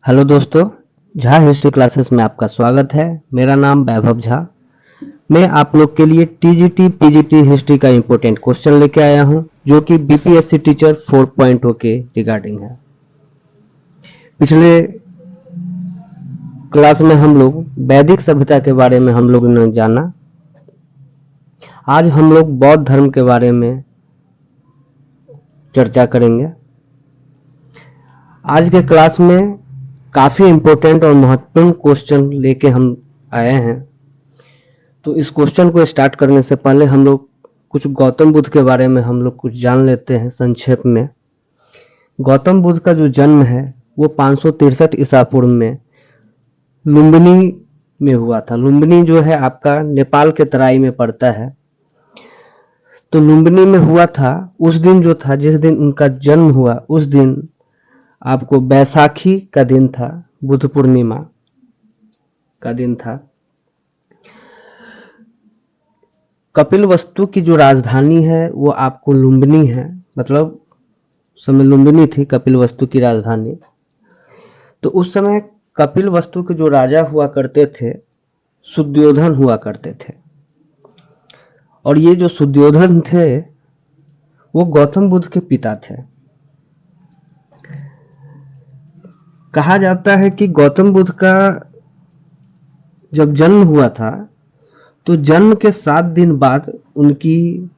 Hello दोस्तों, Jha history classes में आपका स्वागत है। मेरा नाम वैभव झा। मैं आप लोग के लिए टीजीटी पीजीटी हिस्ट्री का इम्पोर्टेंट क्वेश्चन लेके आया हूं, जो कि बीपीएससी टीचर 4.0 के रिगार्डिंग है। पिछले क्लास में हम लोग वैदिक सभ्यता के बारे में हम लोग ने जाना। आज हम लोग बौद्ध धर्म के बारे में चर्चा करेंगे। आज के क्लास में काफी इम्पोर्टेंट और महत्वपूर्ण क्वेश्चन लेके हम आए हैं। तो इस क्वेश्चन को स्टार्ट करने से पहले हम लोग कुछ गौतम बुद्ध के बारे में हम लोग कुछ जान लेते हैं संक्षेप में। गौतम बुद्ध का जो जन्म है वो 563 ईसा पूर्व में लुम्बिनी में हुआ था। लुम्बिनी जो है आपका नेपाल के तराई में पड़ता है। तो लुम्बिनी में हुआ था। उस दिन जो था, जिस दिन उनका जन्म हुआ, उस दिन आपको बैसाखी का दिन था, बुद्ध पूर्णिमा का दिन था। कपिलवस्तु की जो राजधानी है वो आपको लुम्बिनी है, मतलब समय लुम्बिनी थी कपिलवस्तु की राजधानी। तो उस समय कपिलवस्तु के जो राजा हुआ करते थे, सुद्योधन हुआ करते थे। और ये जो सुद्योधन थे वो गौतम बुद्ध के पिता थे। कहा जाता है कि गौतम बुद्ध का जब जन्म हुआ था तो जन्म के 7 दिन बाद उनकी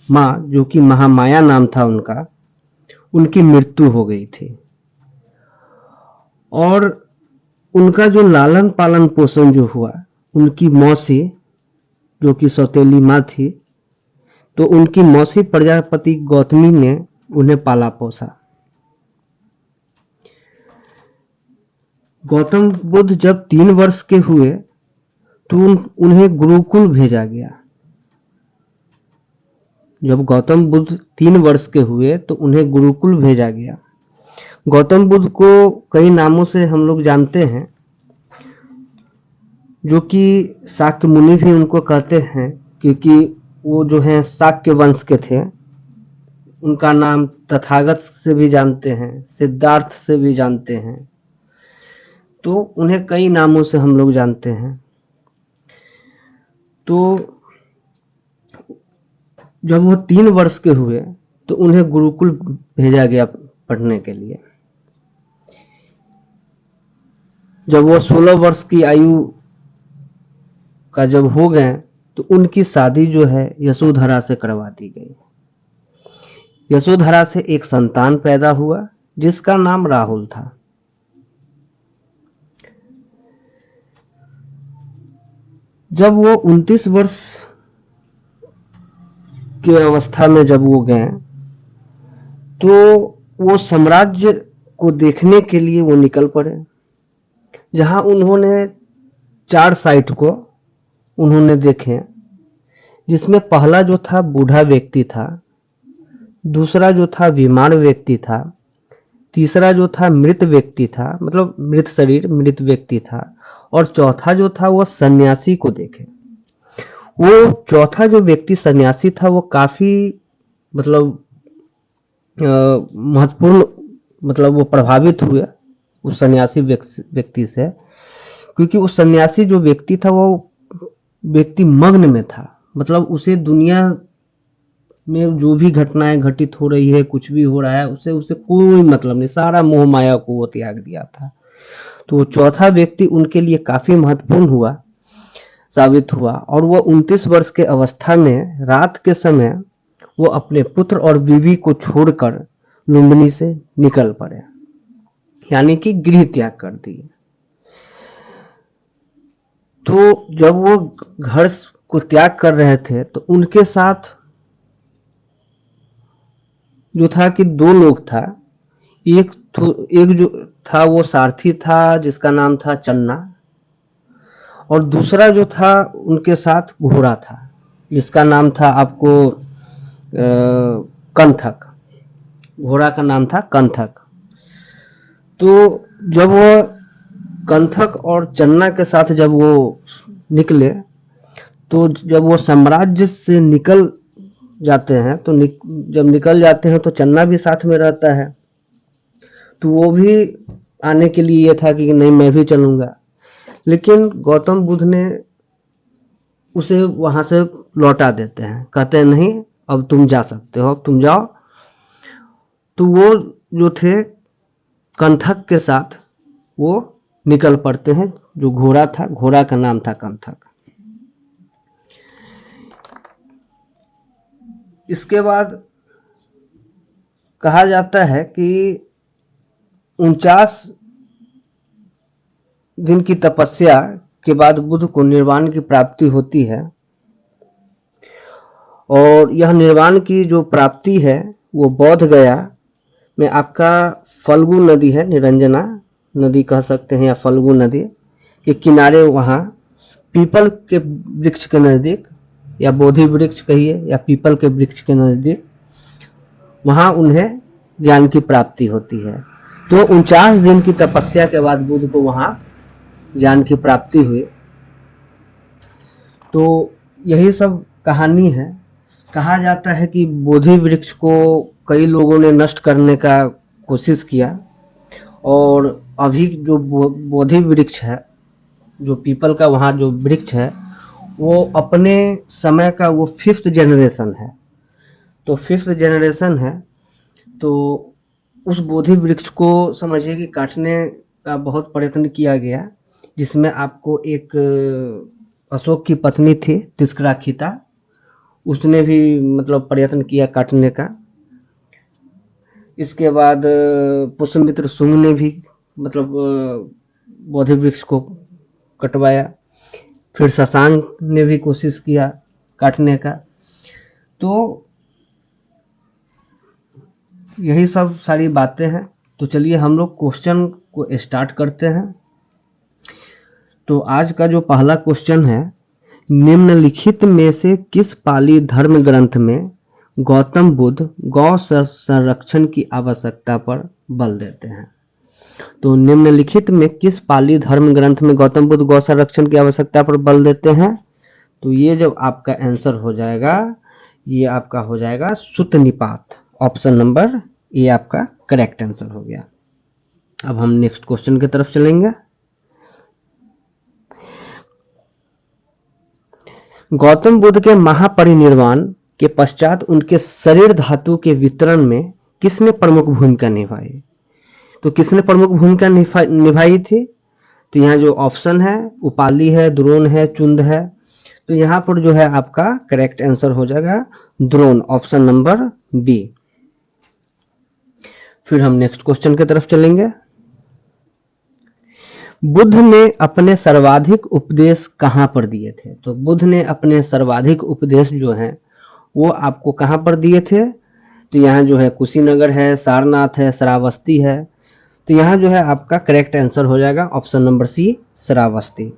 माँ, जो कि महामाया नाम था उनका, उनकी मृत्यु हो गई थी। और उनका जो लालन पालन पोषण जो हुआ, उनकी मौसी, जो कि सौतेली माँ थी, तो उनकी मौसी प्रजापति गौतमी ने उन्हें पाला पोसा। गौतम बुद्ध जब 3 वर्ष के हुए तो उन्हें गुरुकुल भेजा गया। जब गौतम बुद्ध 3 वर्ष के हुए तो उन्हें गुरुकुल भेजा गया। गौतम बुद्ध को कई नामों से हम लोग जानते हैं, जो कि शाक्य मुनि भी उनको कहते हैं, क्योंकि वो जो है शाक्य वंश के थे। उनका नाम तथागत से भी जानते हैं, सिद्धार्थ से भी जानते हैं। तो उन्हें कई नामों से हम लोग जानते हैं। तो जब वो 3 वर्ष के हुए तो उन्हें गुरुकुल भेजा गया पढ़ने के लिए। जब वो 16 वर्ष की आयु का जब हो गए तो उनकी शादी जो है यशोधरा से करवा दी गई। यशोधरा से एक संतान पैदा हुआ जिसका नाम राहुल था। जब वो 29 वर्ष की अवस्था में जब वो गए तो वो साम्राज्य को देखने के लिए वो निकल पड़े, जहां उन्होंने 4 साइट को उन्होंने देखे, जिसमें पहला जो था बूढ़ा व्यक्ति था, दूसरा जो था बीमार व्यक्ति था, तीसरा जो था मृत व्यक्ति था, मतलब मृत शरीर मृत व्यक्ति था, और चौथा जो था वो सन्यासी को देखे। वो चौथा जो व्यक्ति सन्यासी था वो काफी मतलब महत्वपूर्ण, मतलब वो प्रभावित हुए उस सन्यासी व्यक्ति से, क्योंकि उस सन्यासी जो व्यक्ति था वो व्यक्ति मग्न में था। मतलब उसे दुनिया में जो भी घटनाएं घटित हो रही है, कुछ भी हो रहा है, उसे कोई मतलब नहीं, सारा मोह माया को वो त्याग दिया था। तो चौथा व्यक्ति उनके लिए काफी महत्वपूर्ण हुआ, साबित हुआ। और वो 29 वर्ष के अवस्था में रात के समय वो अपने पुत्र और बीवी को छोड़कर लुम्बिनी से निकल पड़े, यानी कि गृह त्याग कर दिए। तो जब वो घर को त्याग कर रहे थे तो उनके साथ जो था कि 2 लोग था। एक जो था वो सारथी था जिसका नाम था चन्ना, और दूसरा जो था उनके साथ घोड़ा था जिसका नाम था आपको कंथक। घोड़ा का नाम था कंथक। तो जब वो कंथक और चन्ना के साथ जब वो निकले, तो जब वो साम्राज्य से निकल जाते हैं, तो जब निकल जाते हैं तो चन्ना भी साथ में रहता है। तो वो भी आने के लिए ये था कि नहीं मैं भी चलूंगा, लेकिन गौतम बुद्ध ने उसे वहां से लौटा देते हैं, कहते हैं नहीं अब तुम जा सकते हो, अब तुम जाओ। तो वो जो थे कंथक के साथ वो निकल पड़ते हैं, जो घोड़ा था, घोड़ा का नाम था कंथक। इसके बाद कहा जाता है कि 49 दिन की तपस्या के बाद बुद्ध को निर्वाण की प्राप्ति होती है, और यह निर्वाण की जो प्राप्ति है वो बोध गया में आपका फल्गु नदी है, निरंजना नदी कह सकते हैं या फल्गु नदी के किनारे, वहाँ पीपल के वृक्ष के नज़दीक, या बोधि वृक्ष कहिए या पीपल के वृक्ष के नज़दीक, वहाँ उन्हें ज्ञान की प्राप्ति होती है। तो 49 दिन की तपस्या के बाद बुद्ध को वहाँ ज्ञान की प्राप्ति हुई। तो यही सब कहानी है। कहा जाता है कि बोधि वृक्ष को कई लोगों ने नष्ट करने का कोशिश किया, और अभी जो बोधि वृक्ष है, जो पीपल का वहाँ जो वृक्ष है, वो अपने समय का वो 5th जनरेशन है। तो 5th जनरेशन है, तो उस बोधि वृक्ष को समझिए कि काटने का बहुत प्रयत्न किया गया, जिसमें आपको एक अशोक की पत्नी थी तिष्कराक्षिता, उसने भी मतलब प्रयत्न किया काटने का। इसके बाद पुष्यमित्र शुंग ने भी मतलब बोधि वृक्ष को कटवाया, फिर शशांक ने भी कोशिश किया काटने का। तो यही सब सारी बातें हैं। तो चलिए हम लोग क्वेश्चन को स्टार्ट करते हैं। तो आज का जो पहला क्वेश्चन है, निम्नलिखित में से किस पाली धर्म ग्रंथ में गौतम बुद्ध गौ संरक्षण की आवश्यकता पर बल देते हैं? तो निम्नलिखित में किस पाली धर्म ग्रंथ में गौतम बुद्ध गौ संरक्षण की आवश्यकता पर बल देते हैं? तो ये जब आपका आंसर हो जाएगा, ये आपका हो जाएगा सुत्त निपात। ऑप्शन नंबर ए आपका करेक्ट आंसर हो गया। अब हम नेक्स्ट क्वेश्चन की तरफ चलेंगे। गौतम बुद्ध के महापरिनिर्वाण के पश्चात उनके शरीर धातु के वितरण में किसने प्रमुख भूमिका निभाई? तो किसने प्रमुख भूमिका निभाई थी? तो यहाँ जो ऑप्शन है, उपाली है, द्रोण है, चुंद है। तो यहाँ पर जो है आपका करेक्ट आंसर हो जाएगा द्रोण, ऑप्शन नंबर बी। फिर हम नेक्स्ट क्वेश्चन की तरफ चलेंगे। बुद्ध ने अपने सर्वाधिक उपदेश कहाँ पर दिए थे? तो बुद्ध ने अपने सर्वाधिक उपदेश जो है वो आपको कहाँ पर दिए थे? तो यहाँ जो है कुशीनगर है, सारनाथ है, श्रावस्ती है। तो यहाँ जो है आपका करेक्ट आंसर हो जाएगा ऑप्शन नंबर सी, श्रावस्ती।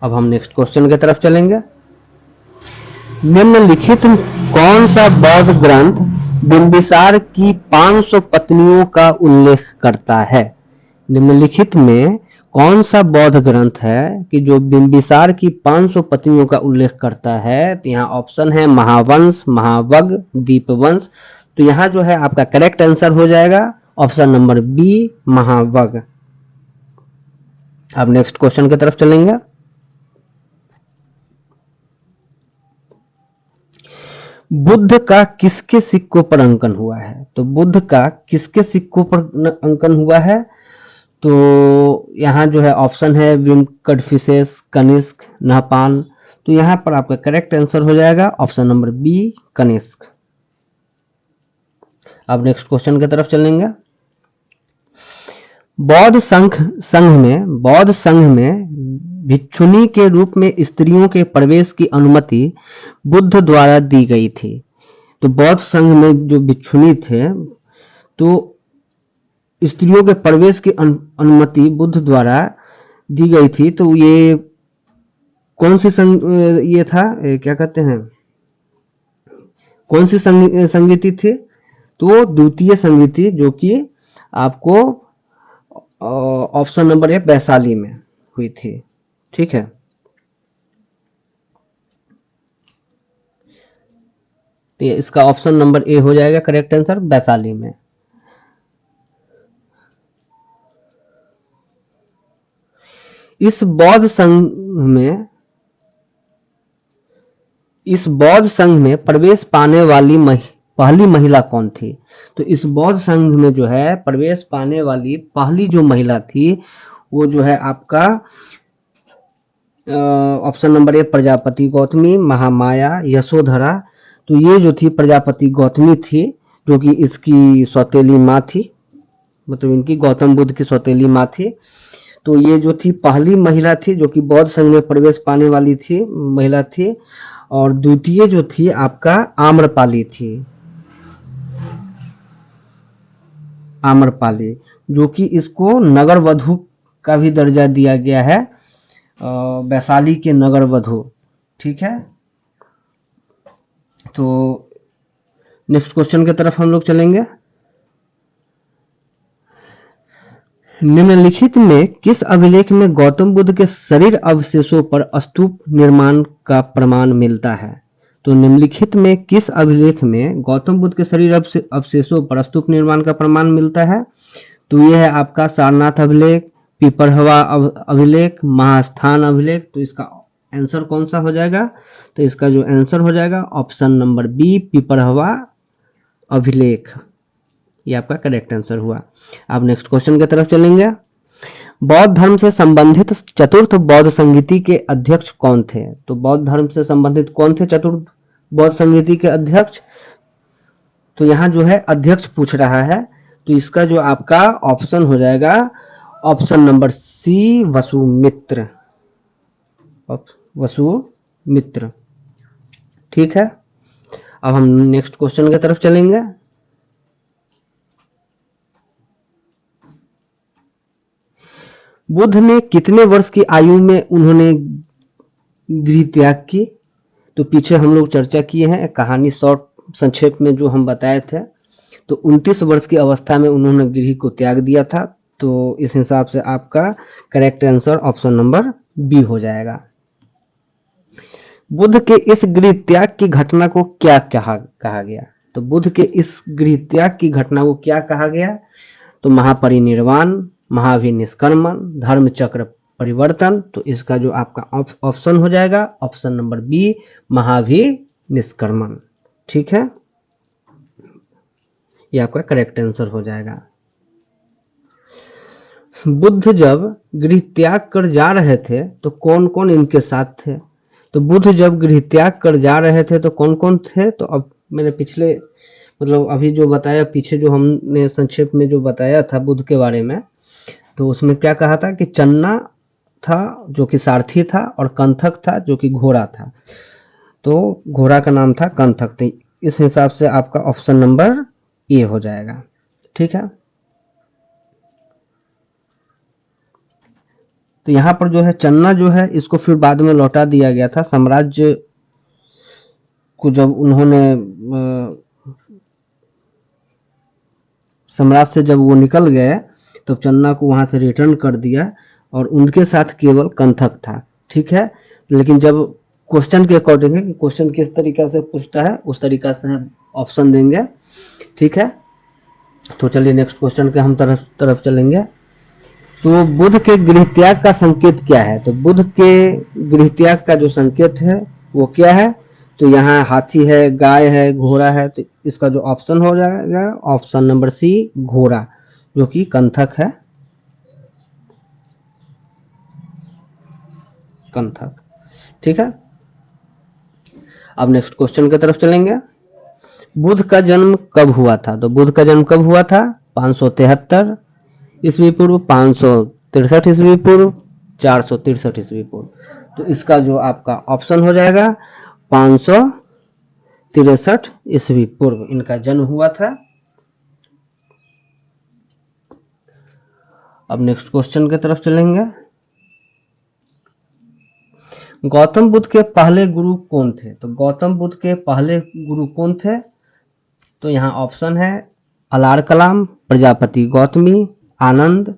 अब हम नेक्स्ट क्वेश्चन की तरफ चलेंगे। निम्नलिखित कौन सा बौद्ध ग्रंथ बिंबिसार की 500 पत्नियों का उल्लेख करता है? निम्नलिखित में कौन सा बौद्ध ग्रंथ है कि जो बिंबिसार की 500 पत्नियों का उल्लेख करता है? तो यहाँ ऑप्शन है महावंश, महावग, दीपवंश। तो यहाँ जो है आपका करेक्ट आंसर हो जाएगा ऑप्शन नंबर बी, महावग। अब नेक्स्ट क्वेश्चन की तरफ चलेंगे। बुद्ध का किसके सिक्कों पर अंकन हुआ है? तो बुद्ध का किसके सिक्कों पर अंकन हुआ है? तो यहाँ जो है ऑप्शन है विमकटफिसेस, कनिष्क, नहपान। तो यहाँ पर आपका करेक्ट आंसर हो जाएगा ऑप्शन नंबर बी, कनिष्क। अब नेक्स्ट क्वेश्चन की तरफ चलेंगे। बौद्ध संघ में भिक्षुनी के रूप में स्त्रियों के प्रवेश की अनुमति बुद्ध द्वारा दी गई थी। तो बौद्ध संघ में जो भिक्षुनी थे, तो स्त्रियों के प्रवेश की अनुमति बुद्ध द्वारा दी गई थी। तो ये कौन सी ये था, क्या कहते हैं, कौन सी संगीति थी? तो द्वितीय संगीति, जो कि आपको ऑप्शन नंबर ए वैशाली में हुई थी। ठीक है, तो इसका ऑप्शन नंबर ए हो जाएगा करेक्ट आंसर, वैशाली में। इस बौद्ध संघ में प्रवेश पाने वाली पहली महिला कौन थी? तो इस बौद्ध संघ में जो है प्रवेश पाने वाली पहली जो महिला थी वो जो है आपका option number A Prajapati Gautami, Mahamaya, Yashodhara. तो ये जो थी प्रजापति गौतमी थी, जो कि इसकी सौतेली माँ थी, मतलब इनकी गौतम बुद्ध की सौतेली माँ थी। तो ये जो थी पहली महिला थी जो कि बौद्ध संघ में प्रवेश पाने वाली थी, महिला थी। और द्वितीय जो थी आपका आम्रपाली थी, आम्रपाली, जो कि इसको नगर वधु का भी दर्जा दिया गया है, वैशाली के नगर वधु। ठीक है, तो नेक्स्ट क्वेश्चन की तरफ हम लोग चलेंगे। निम्नलिखित में किस अभिलेख में गौतम बुद्ध के शरीर अवशेषों पर स्तूप निर्माण का प्रमाण मिलता है? तो निम्नलिखित में किस अभिलेख में गौतम बुद्ध के शरीर अवशेषों पर स्तूप निर्माण का प्रमाण मिलता है? तो यह है आपका सारनाथ अभिलेख, पिपरहवा अभिलेख, महास्थान अभिलेख। तो इसका आंसर कौन सा हो जाएगा? तो इसका जो आंसर हो जाएगा ऑप्शन नंबर बी, पिपरहवा अभिलेख। ये आपका करेक्ट आंसर हुआ। अब नेक्स्ट क्वेश्चन की तरफ चलेंगे। बौद्ध धर्म से संबंधित चतुर्थ बौद्ध संगीति के अध्यक्ष कौन थे? तो बौद्ध धर्म से संबंधित कौन थे चतुर्थ बौद्ध संगीति के अध्यक्ष? तो यहाँ जो है अध्यक्ष पूछ रहा है, तो इसका जो आपका ऑप्शन हो जाएगा option number C, Vasumitra. Vasumitra. ठीक है, अब हम नेक्स्ट क्वेश्चन की तरफ चलेंगे। बुद्ध ने कितने वर्ष की आयु में उन्होंने गृह त्याग की? तो पीछे हम लोग चर्चा किए हैं, कहानी शॉर्ट संक्षेप में जो हम बताए थे। तो 29 वर्ष की अवस्था में उन्होंने गृह को त्याग दिया था। तो इस हिसाब से आपका correct answer option number B हो जाएगा। बुद्ध के इस गृह त्याग की घटना को क्या कहा गया? तो बुद्ध के इस गृह त्याग की घटना को क्या कहा गया? तो महापरिनिर्वाण, महाभिनिष्क्रमण, धर्म चक्र परिवर्तन। तो इसका जो आपका ऑप्शन हो जाएगा ऑप्शन नंबर बी, महाभिनिष्क्रमण। ठीक है, ये आपका करेक्ट आंसर हो जाएगा। बुद्ध जब गृह त्याग कर जा रहे थे तो कौन कौन इनके साथ थे? तो बुद्ध जब गृह त्याग कर जा रहे थे तो कौन कौन थे? तो अब मैंने पिछले मतलब अभी जो बताया, पीछे जो हमने संक्षेप में जो बताया था बुद्ध के बारे में, तो उसमें क्या कहा था कि चन्ना था जो कि सारथी था, और कंथक था जो कि घोड़ा था। तो घोड़ा का नाम था कंथक। तो इस हिसाब से आपका ऑप्शन नंबर ए हो जाएगा। ठीक है, तो यहाँ पर जो है चन्ना जो है इसको फिर बाद में लौटा दिया गया था साम्राज्य को। जब उन्होंने सम्राट से जब वो निकल गए तो चन्ना को वहां से रिटर्न कर दिया, और उनके साथ केवल कंथक था। ठीक है, लेकिन जब क्वेश्चन के अकॉर्डिंग है कि क्वेश्चन किस तरीका से पूछता है उस तरीका से हम ऑप्शन देंगे। ठीक है, तो चलिए नेक्स्ट क्वेश्चन के हम तरफ चलेंगे। तो बुद्ध के गृह त्याग का संकेत क्या है? तो बुद्ध के गृह त्याग का जो संकेत है वो क्या है? तो यहाँ हाथी है, गाय है, घोड़ा है। तो इसका जो ऑप्शन हो जाएगा ऑप्शन नंबर सी, घोड़ा, जो कि कंथक है, कंथक। ठीक है, अब नेक्स्ट क्वेश्चन की तरफ चलेंगे। बुद्ध का जन्म कब हुआ था? तो बुद्ध का जन्म कब हुआ था? 573 ईस्वी पूर्व, 563 ईस्वी पूर्व, 463 ईस्वी पूर्व। तो इसका जो आपका ऑप्शन हो जाएगा 563 ईस्वी पूर्व इनका जन्म हुआ था। अब नेक्स्ट क्वेश्चन की तरफ चलेंगे। गौतम बुद्ध के पहले गुरु कौन थे? तो गौतम बुद्ध के पहले गुरु कौन थे? तो यहाँ ऑप्शन है अलार कलाम, प्रजापति गौतमी, आनंद।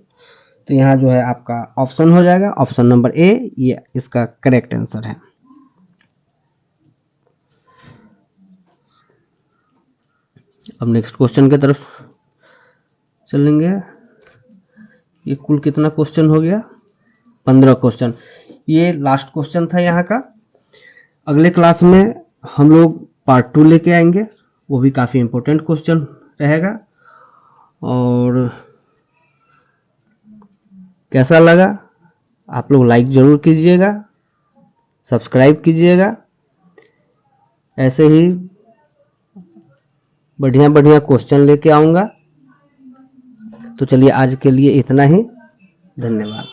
तो यहाँ जो है आपका ऑप्शन हो जाएगा ऑप्शन नंबर ए, ये इसका करेक्ट आंसर है। अब नेक्स्ट क्वेश्चन की तरफ चलेंगे। ये कुल कितना क्वेश्चन हो गया? 15 क्वेश्चन। ये लास्ट क्वेश्चन था यहाँ का। अगले क्लास में हम लोग पार्ट 2 लेके आएंगे, वो भी काफ़ी इम्पोर्टेंट क्वेश्चन रहेगा। और कैसा लगा आप लोग लाइक ज़रूर कीजिएगा, सब्सक्राइब कीजिएगा। ऐसे ही बढ़िया बढ़िया क्वेश्चन लेके आऊँगा। तो चलिए आज के लिए इतना ही, धन्यवाद।